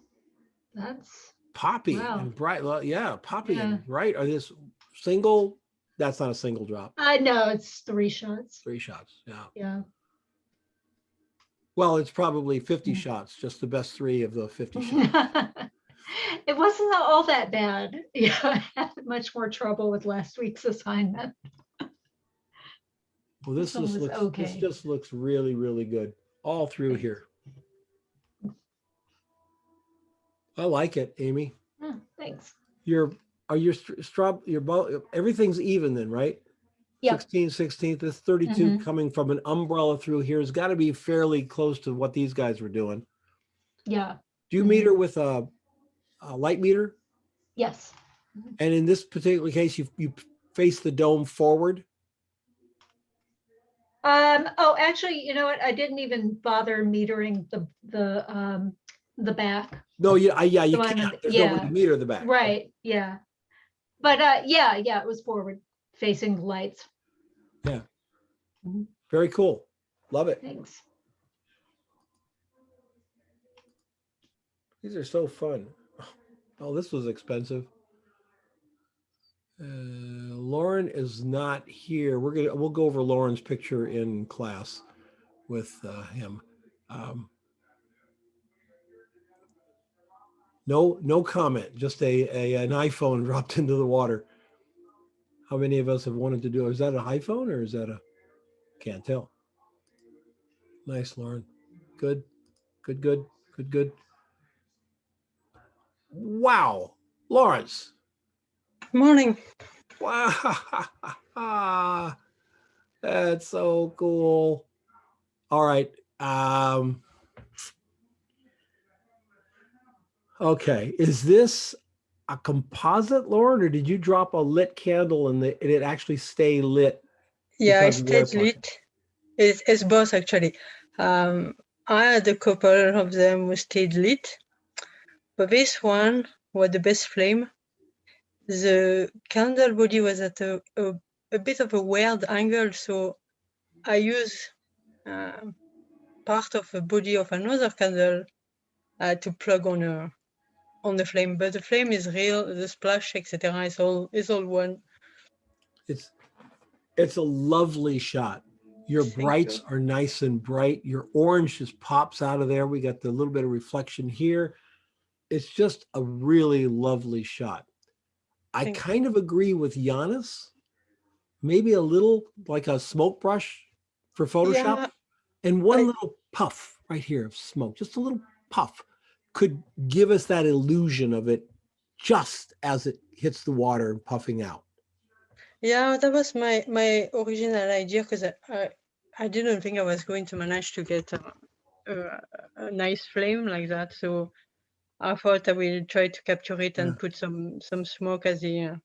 That's Poppy wow. and bright. Yeah, poppy Yeah. and bright. Are this single? That's not a single drop. I know it's 3 shots. 3 shots. Yeah. Yeah. Well, it's probably 50 shots, just the best 3 of the 50 shots. It wasn't all that bad. Yeah, I had much more trouble with last week's assignment. Well, this one just was looks okay. this just looks really, really good all through here. I like it, Amy. Thanks. Everything's even then, right? Yep. 16, this 32 coming from an umbrella through here has got to be fairly close to what these guys were doing. Yeah. Do you meter with a light meter? Yes. And in this particular case, you face the dome forward? Oh, actually, you know what? I didn't even bother metering the back. No, you So can't. There's no way to meter the back. Right. Yeah. But yeah, it was forward facing the lights. Yeah. Very cool. Love it. Thanks. These are so fun. Oh, this was expensive. Lauren is not here. We'll go over Lauren's picture in class with him. No comment. Just an iPhone dropped into the water. How many of us have wanted to do it? Is that an iPhone or is that a? Can't tell. Nice, Lauren. Good. Wow, Lawrence. Morning. Wow. That's so cool. All right. Okay. Is this a composite, Lauren, or did you drop a lit candle and it actually stay lit? Yeah, it because of the air stayed pocket? lit. It's both actually. I had a couple of them who stayed lit, but this one was the best flame. The candle body was at a bit of a weird angle, so I use part of the body of another candle to plug on the flame. But the flame is real. The splash, etc., is all one. It's a lovely shot. Your brights are nice and bright. Your orange just pops out of there. We got the little bit of reflection here. It's just a really lovely shot. I kind of agree with Giannis. Maybe a little like a smoke brush for Photoshop. Yeah, and one little puff right here of smoke, just a little puff, could give us that illusion of it just as it hits the water and puffing out. Yeah, that was my original idea, because I didn't think I was going to manage to get a nice flame like that. So I thought I will try to capture it and put some smoke as the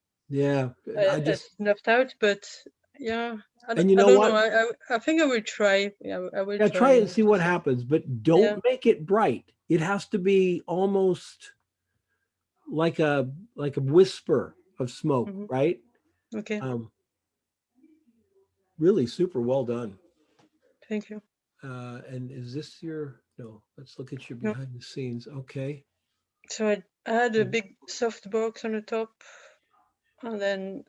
snuffed out. But yeah, And you know I don't what? know. I think I will try. Yeah, I will try it and see what happens, but don't make it bright. It has to be almost like a whisper of smoke, right? Okay. Really super well done. Thank you. And is this your, no, let's look at your behind the scenes. Okay. So I had a big soft box on the top, and then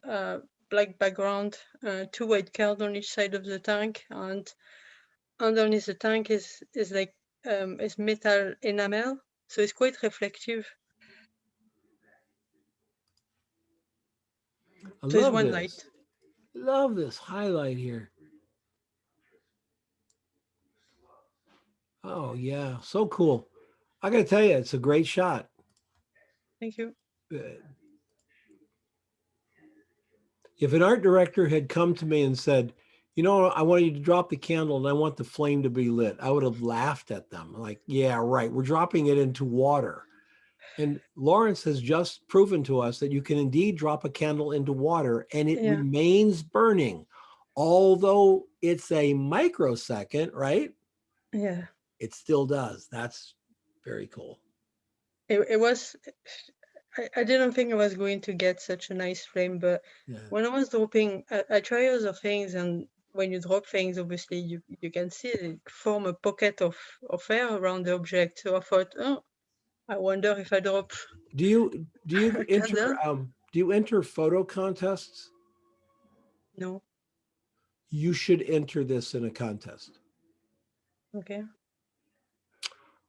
black background, 2 white cards on each side of the tank, and underneath the tank is like is metal enamel, so it's quite reflective. I So it's love one this. light. Love this highlight here. Oh yeah, so cool. I gotta tell you, it's a great shot. Thank you. If an art director had come to me and said, you know, I want you to drop the candle and I want the flame to be lit, I would have laughed at them. Like, yeah, right. We're dropping it into water. And Lawrence has just proven to us that you can indeed drop a candle into water and it Yeah. remains burning. Although it's a microsecond, right? Yeah. It still does. That's very cool. It was, I didn't think I was going to get such a nice flame, but Yeah. when I was dropping, I try other things, and when you drop things, obviously you can see it form a pocket of air around the object. So I thought, oh, I wonder if I drop Do you a candle. do you enter photo contests? No. You should enter this in a contest. Okay.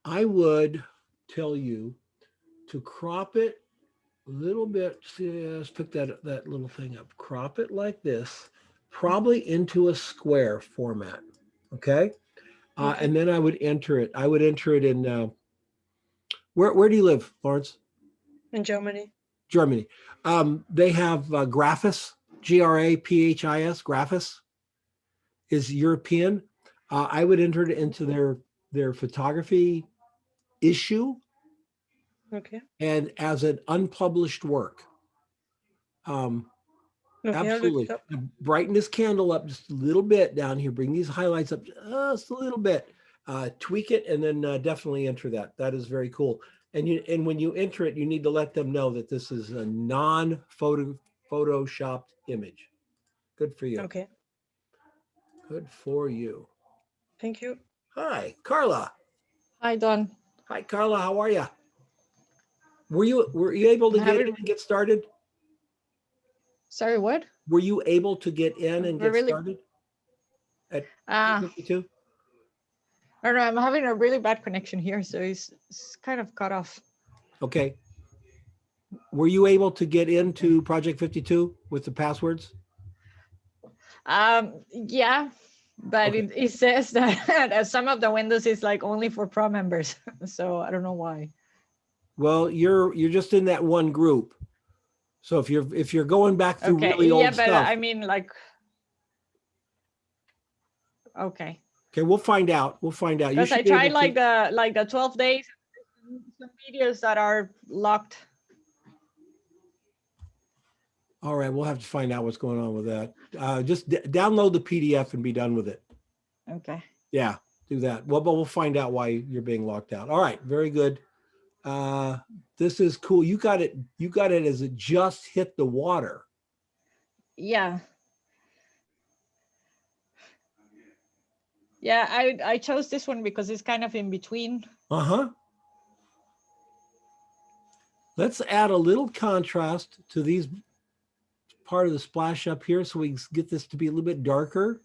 I would tell you to crop it a little bit. See, let's pick that little thing up. Crop it like this, probably into a square format. Okay. Okay. And then I would enter it. I would enter it in where do you live, Lawrence? In Germany. Germany. They have Graphis, Graphis. Graphis is European. I would enter it into their photography issue Okay. and as an unpublished work. Okay, I'll look Absolutely. it up. Brighten this candle up just a little bit down here. Bring these highlights up just a little bit. Tweak it and then definitely enter that. That is very cool. And when you enter it, you need to let them know that this is a non-photoshopped image. Good for you. Okay. Good for you. Thank you. Hi, Carla. Hi, Don. Hi, Carla. How are you? Were you able to get in and get started? Sorry, what? Were you able to get in and get Really? started at Ah, 52? I don't know. I'm having a really bad connection here, so it's kind of cut off. Okay. Were you able to get into Project 52 with the passwords? Yeah, but Okay. it says that some of the windows is like only for pro members, so I don't know why. Well, you're just in that one group. So if you're going back through Okay, really yeah, old but stuff, I mean, like, okay, okay, we'll find out. We'll find out. You because I should be tried able to. like the 12 days, some videos that are locked. All right, we'll have to find out what's going on with that. Just download the PDF and be done with it. Okay. Yeah, do that. Well, but we'll find out why you're being locked out. All right, very good. This is cool. You got it as it just hit the water. Yeah. Yeah, I chose this one because it's kind of in between. Uh-huh. Let's add a little contrast to these part of the splash up here so we can get this to be a little bit darker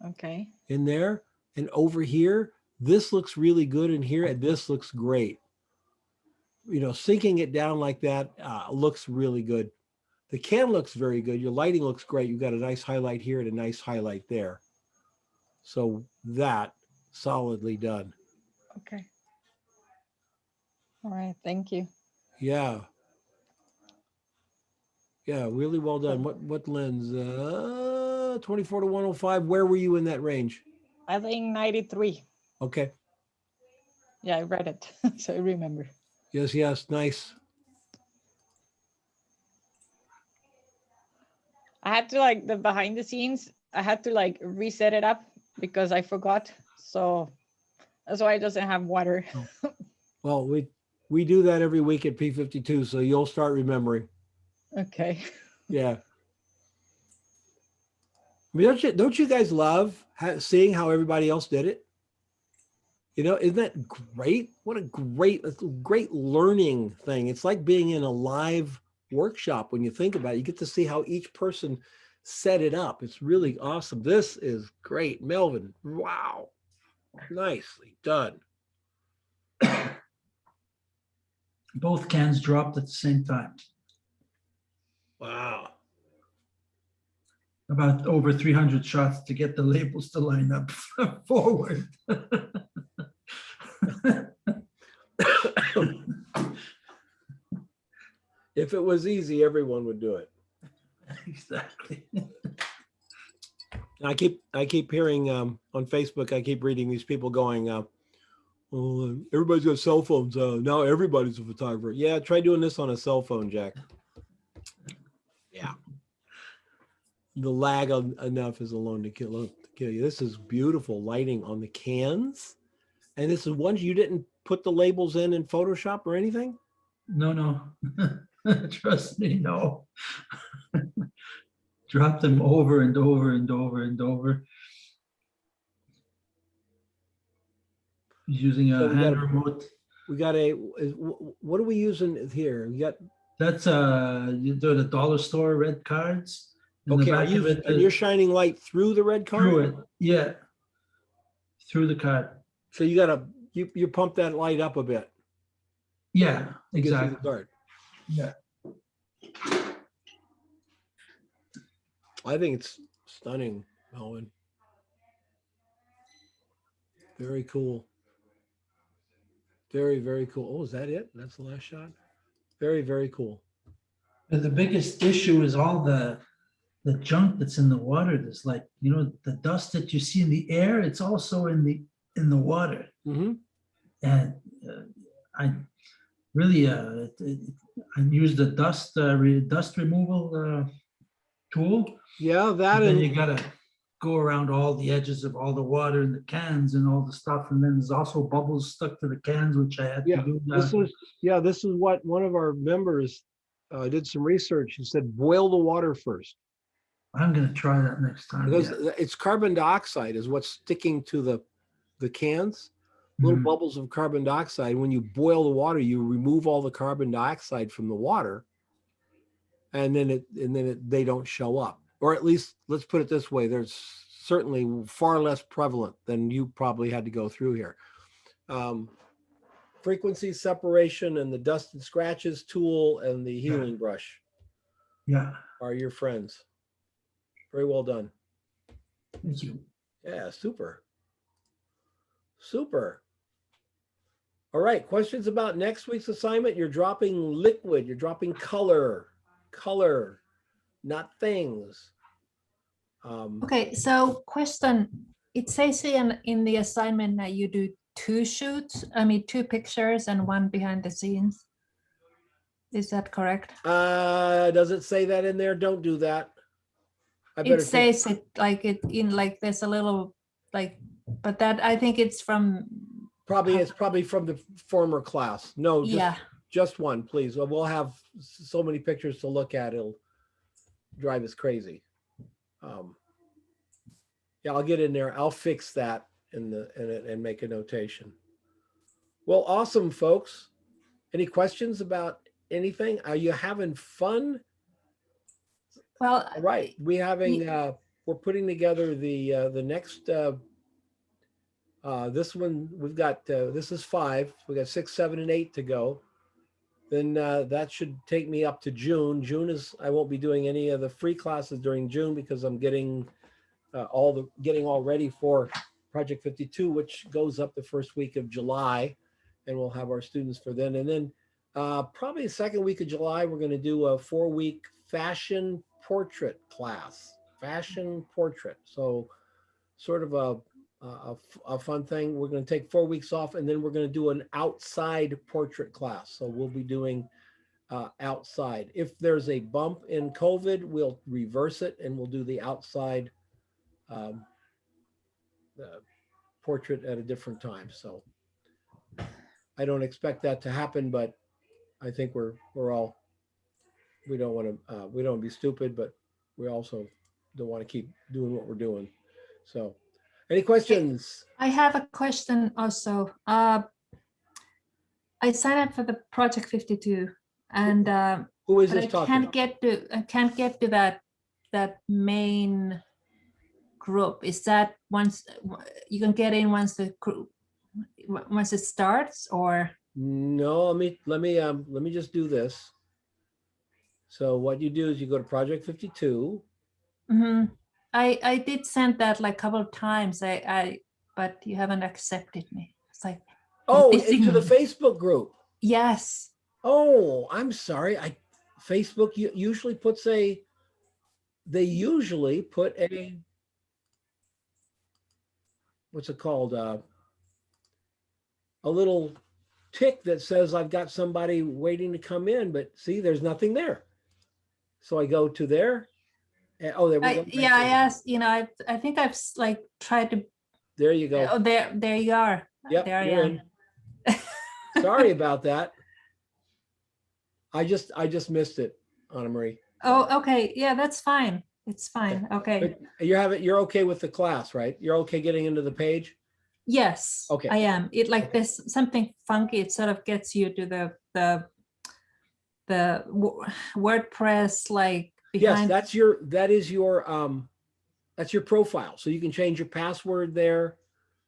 Okay. in there. And over here, this looks really good in here and this looks great. You know, sinking it down like that looks really good. The can looks very good. Your lighting looks great. You've got a nice highlight here and a nice highlight there. So that solidly done. Okay. All right. Thank you. Yeah. Yeah, really well done. What lens? 24 to 105. Where were you in that range? I think 93. Okay. Yeah, I read it, so I remember. Yes, yes, nice. I had to like the behind the scenes, I had to like reset it up because I forgot. So that's why it doesn't have water. Well, we do that every week at P52, so you'll start remembering. Okay. Yeah. I mean, don't you guys love seeing how everybody else did it? You know, isn't that great? What a great learning thing. It's like being in a live workshop when you think about it. You get to see how each person set it up. It's really awesome. This is great. Melvin, wow. Nicely done. Both cans dropped at the same time. Wow. About over 300 shots to get the labels to line up forward. If it was easy, everyone would do it. Exactly. I keep hearing on Facebook, I keep reading these people going, Oh, everybody's got cell phones. Now everybody's a photographer. Yeah, try doing this on a cell phone, Jack. Yeah. The lag enough is alone to kill you. This is beautiful lighting on the cans. And this is ones you didn't put the labels in Photoshop or anything? No. Trust me, no. Drop them over and over and over and over. Using So a we hand got remote. what are we using here? We got That's you do the dollar store red cards. In the okay. back of it, And you're shining light through the red card? through it. Yeah. Through the card. So you gotta you pump that light up a bit. Yeah, To get through exactly. the card. Yeah. I think it's stunning, Melvin. Very cool. Very, very cool. Oh, is that it? That's the last shot? Very, very cool. But the biggest issue is all the junk that's in the water. There's like, the dust that you see in the air, it's also in the water. Mm-hmm. And I really I used the dust removal tool. Yeah, And then you gotta go around all the edges of all the water in the cans and all the stuff, and then there's also bubbles stuck to the cans, which I had to do. This is what one of our members did some research. He said boil the water first. I'm gonna try that next time. Because Yeah. it's carbon dioxide is what's sticking to the cans. Little bubbles of carbon dioxide. When you boil the water, you remove all the carbon dioxide from the water, and then they don't show up. Or at least, let's put it this way: there's certainly far less prevalent than you probably had to go through here. Frequency separation and the dust and scratches tool and the healing brush Yeah. are your friends. Very well done. Thank you. Yeah, super. Super. All right, questions about next week's assignment? You're dropping liquid, you're dropping color, not things. Okay, so question, it says in the assignment that you do two pictures and one behind the scenes. Is that correct? Does it say that in there? Don't do that. It says it like there's a little but that I think it's from it's probably from the former class. No, yeah. Just one, please. We'll have so many pictures to look at, it'll drive us crazy. Yeah, I'll get in there. I'll fix that and make a notation. Well, awesome, folks. Any questions about anything? Are you having fun? Well, all right. We're putting together the next this one. We've got this is 5. We got 6, 7, and 8 to go. Then that should take me up to June. I won't be doing any of the free classes during June because I'm getting all ready for Project 52, which goes up the first week of July, and we'll have our students for then. And then probably the second week of July, we're going to do a 4-week fashion portrait class. Fashion portrait. So sort of a fun thing. We're going to take 4 weeks off, and then we're going to do an outside portrait class. So we'll be doing outside. If there's a bump in COVID, we'll reverse it and we'll do the outside portrait at a different time. So I don't expect that to happen, but I think we don't want to be stupid, but we also don't want to keep doing what we're doing. So any questions? I have a question also. I signed up for the Project 52 and who is but this I talking can't get to that main group. Is that once you can get in once it starts, or no? Let me just do this. So what you do is you go to Project 52. Mm-hmm. I did send that like a couple of times. But you haven't accepted me. It's like into the Facebook group. Yes. Oh, I'm sorry. Facebook usually puts they usually put a what's it called? a little tick that says I've got somebody waiting to come in, but see, there's nothing there. So I go to there. And, oh, there we go. Yeah, I asked, I think I've like tried to, There you go. oh, there you are. Yep, There I you're am. in. Sorry about that. I just missed it, Anna Marie. Oh, okay. Yeah, that's fine. It's fine. Okay. But you're okay with the class, right? You're okay getting into the page? Yes. Okay. I am. It like there's something funky. It sort of gets you to the WordPress like Yes, behind. that is your profile. So you can change your password there.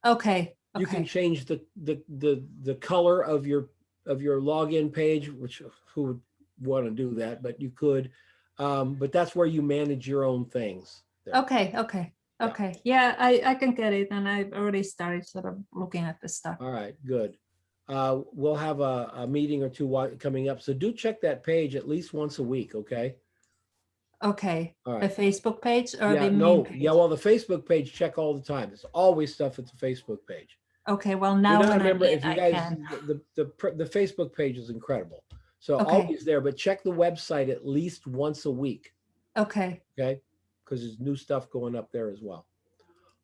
Okay. You can Okay. change the color of your login page, which who would want to do that, but you could. But that's where you manage your own things. there. Okay. Okay. Okay. Yeah, I can get it, and I've already started sort of looking at the stuff. All right, good. We'll have a meeting or two coming up. So do check that page at least once a week, okay? Okay. All The right. Facebook page or Yeah, the main no, page? yeah, well, the Facebook page, check all the time. There's always stuff at the Facebook page. Okay. Well, Do now not when I'm remember in, if you I guys, can. the Facebook page is incredible. So Okay. always there, but check the website at least once a week, Okay. okay? Because there's new stuff going up there as well.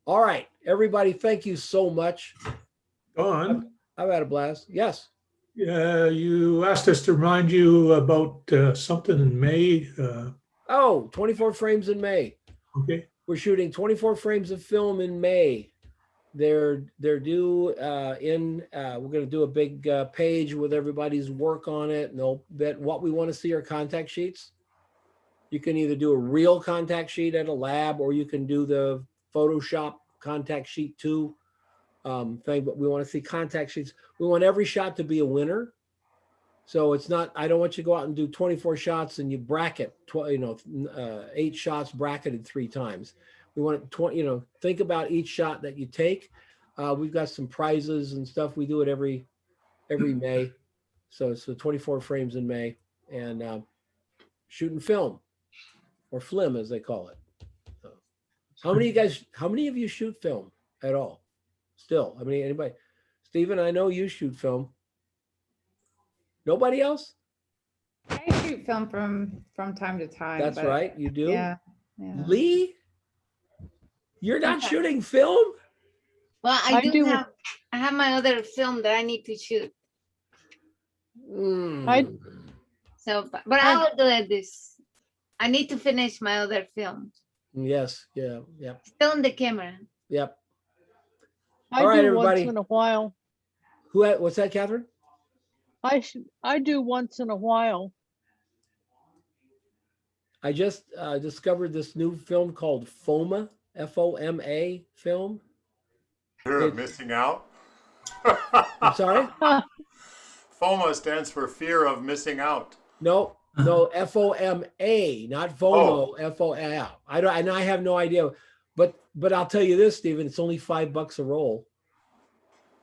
All right, everybody, thank you so much. Don, I've had a blast. Yes. you asked us to remind you about something in May. Oh, 24 frames in May. Okay. We're shooting 24 frames of film in May. They're due we're going to do a big page with everybody's work on it. And they'll bet what we want to see are contact sheets. You can either do a real contact sheet at a lab, or you can do the Photoshop contact sheet 2 thing, but we want to see contact sheets. We want every shot to be a winner. So it's not, I don't want you to go out and do 24 shots and you bracket, 8 shots bracketed 3 times. We want 20, think about each shot that you take. We've got some prizes and stuff. We do it every May. So it's 24 frames in May, and shooting film, or film as they call it. So, how many of you shoot film at all? Still, I mean, anybody? Stephen, I know you shoot film. Nobody else? I shoot film from time to time. That's but right, you do? Yeah. Lee? You're not Okay. shooting film? Well, I do. I have my other film that I need to shoot. So, but I will do it I need to finish my other film. Yes, yeah. Still on the camera. Yep. I All right, do everybody. once in a while. What's that, Catherine? I do once in a while. I just discovered this new film called FOMA, FOMA film. Fear of missing out. I'm sorry? FOMA stands for fear of missing out. No, FOMA, not FOMO, FOMA. I have no idea, but I'll tell you this, Stephen, it's only $5 a roll.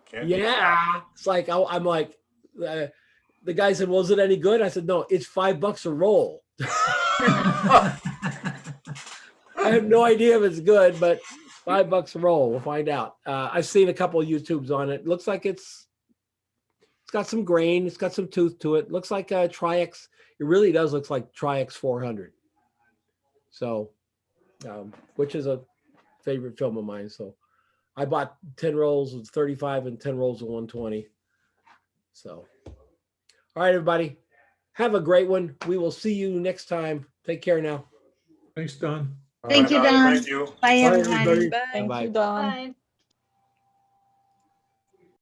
Can't be Yeah, it's like I'm like the guy said, "Was it any good?" I said, "No, it's $5 a roll." I have no idea if it's good, but $5 a roll. We'll find out. I've seen a couple of YouTubes on it. Looks like it's got some grain. It's got some tooth to it. Looks like a Tri-X. It really does look like Tri-X 400. So, which is a favorite film of mine. So I bought 10 rolls of 35 and 10 rolls of 120. So, all right, everybody. Have a great one. We will see you next time. Take care now. Thanks, Don. Thank you, Don. Thank you. Bye, Bye, everybody. everybody. Thank Bye-bye. you, Don. Bye.